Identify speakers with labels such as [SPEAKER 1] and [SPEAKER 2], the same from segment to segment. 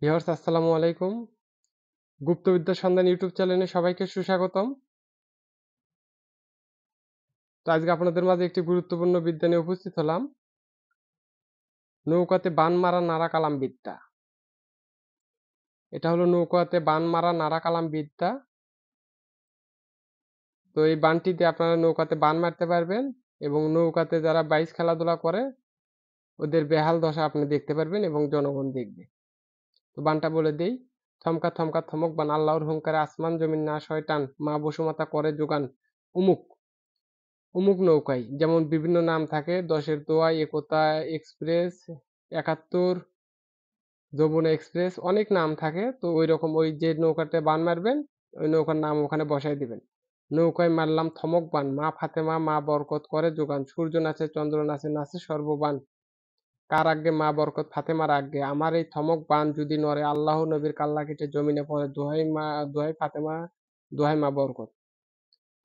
[SPEAKER 1] Viewers আসসালামু আলাইকুম। গুপ্তবিদ্যার সন্ধান ইউটিউব চ্যানেলে সবাইকে সুস্বাগতম। তো আজকে আপনাদের মাঝে একটি গুরুত্বপূর্ণ বিদ্যা নিয়ে উপস্থিত হলাম। নৌকাতে বান মারা নাড়া কালাম বিদ্যা। এটা হলো নৌকাতে বান মারা নাড়া কালাম বিদ্যা। তো এই বানটি দিয়ে আপনারা নৌকাতে বান মারতে পারবেন এবং নৌকাতে যারা বাইচ খেলাধুলা করে ওদের বেহাল দশা আপনি দেখতে পারবেন এবং জনগণ দেখবে। তো বানটা বলে দেই। থমকা থমকা থমক বান আল্লাহর হুঙ্কারে আসমান জমিন নাশ হয় টান মা বসুমাতা করে যোগান উমুক অমুক নৌকায় যেমন বিভিন্ন নাম থাকে ১০-এর দোয়াই, একতা এক্সপ্রেস, ৭১, যমুনা এক্সপ্রেস অনেক নাম থাকে। তো ওইরকম ওই যে নৌকাতে বান মারবেন ওই নৌকার নাম ওখানে বসায় দিবেন। নৌকায় মারলাম থমক বান মা ফাতেমা মা বরকত করে যোগান সূর্য নাচে চন্দ্র নাচে নাচে সর্ববান কার আজ্ঞে মা বরকত ফাতেমার আজ্ঞে আমার এই থমক বান যদি নড়ে আল্লাহ নবীর কাল্লা কেটে জমিনে পড়ে দোহাই ফাতেমা দোহাই মা বরকত।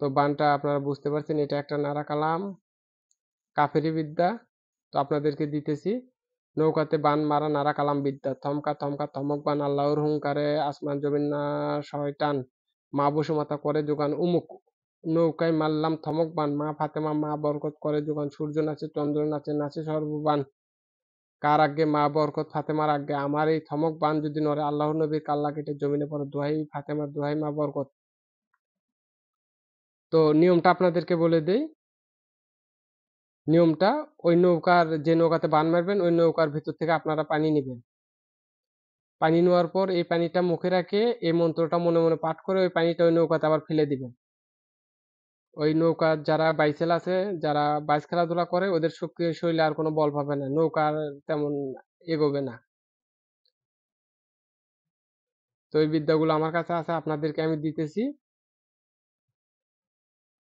[SPEAKER 1] তো বানটা আপনারা বুঝতে পারছেন এটা একটা নারা কালাম কাফেরি বিদ্যা। তো আপনাদেরকে দিতেছি। নৌকাতে বান মারা নারা কালাম বিদ্যা থমকা থমকা থমক বান আল্লাহর হুঙ্কারে আসমান জমিন না শয়তান মা বসুমাতা করে যোগান উমুক নৌকায় মারলাম থমক বান মা ফাতেমা মা বরকত করে যোগান সূর্য নাচে চন্দ্র নাচে নাচে সর্ববান কার আজ্ঞে মা বরকত ফাতেমার আজ্ঞে আমার এই থমক বান যদি নড়ে আল্লাহ নবীর কাল্লা কেটে জমিনে পড়ে দোহাই ফাতেমা দোহাই মা বরকত। তো নিয়মটা আপনাদেরকে বলে দেই। নিয়মটা ওই নৌকার যে নৌকাতে বান মারবেন ওই নৌকার ভিতর থেকে আপনারা পানি নিবেন। পানি নেওয়ার পর এই পানিটা মুখে রেখে এই মন্ত্রটা মনে মনে পাঠ করে ওই পানিটা ওই নৌকাতে আবার ফেলে দিবেন। ওই নৌকার যারা বাইচেল আছে যারা বাইচ খেলাধুলা করে ওদের শরীরে আর কোনো বল পাবে না, নৌকা আর তেমন এগোবে না। তো এই বিদ্যাগুলো আমার কাছে আছে আপনাদেরকে আমি দিতেছি।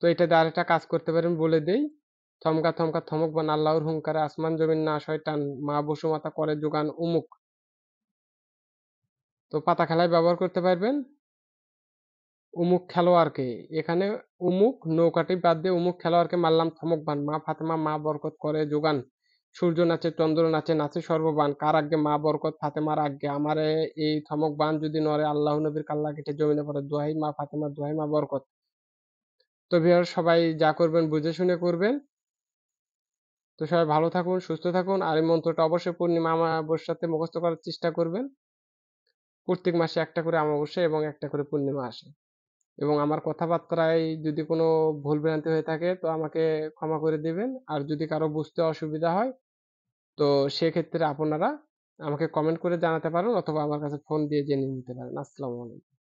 [SPEAKER 1] তো এটা দিয়ে আরেকটা কাজ করতে পারেন বলে দেই। থমকা থমকা থমক বান আল্লাহর হুঙ্কারে আসমান জমিন না শয়তান মা বসুমাতা করে যোগান উমুক। তো পাতা খেলায় ব্যবহার করতে পারবেন। উমুক খেলোয়াড়কে এখানে উমুক নৌকাটি বাদ দিয়ে উমুক খেলোয়াড়কে মারলাম থমক বান মা ফাতেমা মা বরকত করে যোগান সূর্য নাচে চন্দ্র নাচে নাচে সর্ববান কার আজ্ঞে মা বরকত ফাতেমার আজ্ঞে আমারে এই থমক বান যদি নড়ে আল্লাহ নবীর কাল্লা কেটে জমিনে পড়ে দোহাই মা ফাতেমা দোহাই মা বরকত। তো ভিউয়ার্স সবাই যা করবেন বুঝে শুনে করবেন। তো সবাই ভালো থাকুন সুস্থ থাকুন আর এই মন্ত্রটা অবশ্যই পূর্ণিমা অমাবস্যাতে মুখস্থ করার চেষ্টা করবেন। প্রত্যেক মাসে একটা করে অমাবস্যা এবং একটা করে পূর্ণিমা আসে। এবং আমার কথাবার্তায় যদি কোনো ভুল ভ্রান্তি হয়ে থাকে তো আমাকে ক্ষমা করে দিবেন। আর যদি কারো বুঝতে অসুবিধা হয় তো সেক্ষেত্রে আপনারা আমাকে কমেন্ট করে জানাতে পারেন অথবা আমার কাছে ফোন দিয়ে জেনে নিতে পারেন। আসসালামু আলাইকুম।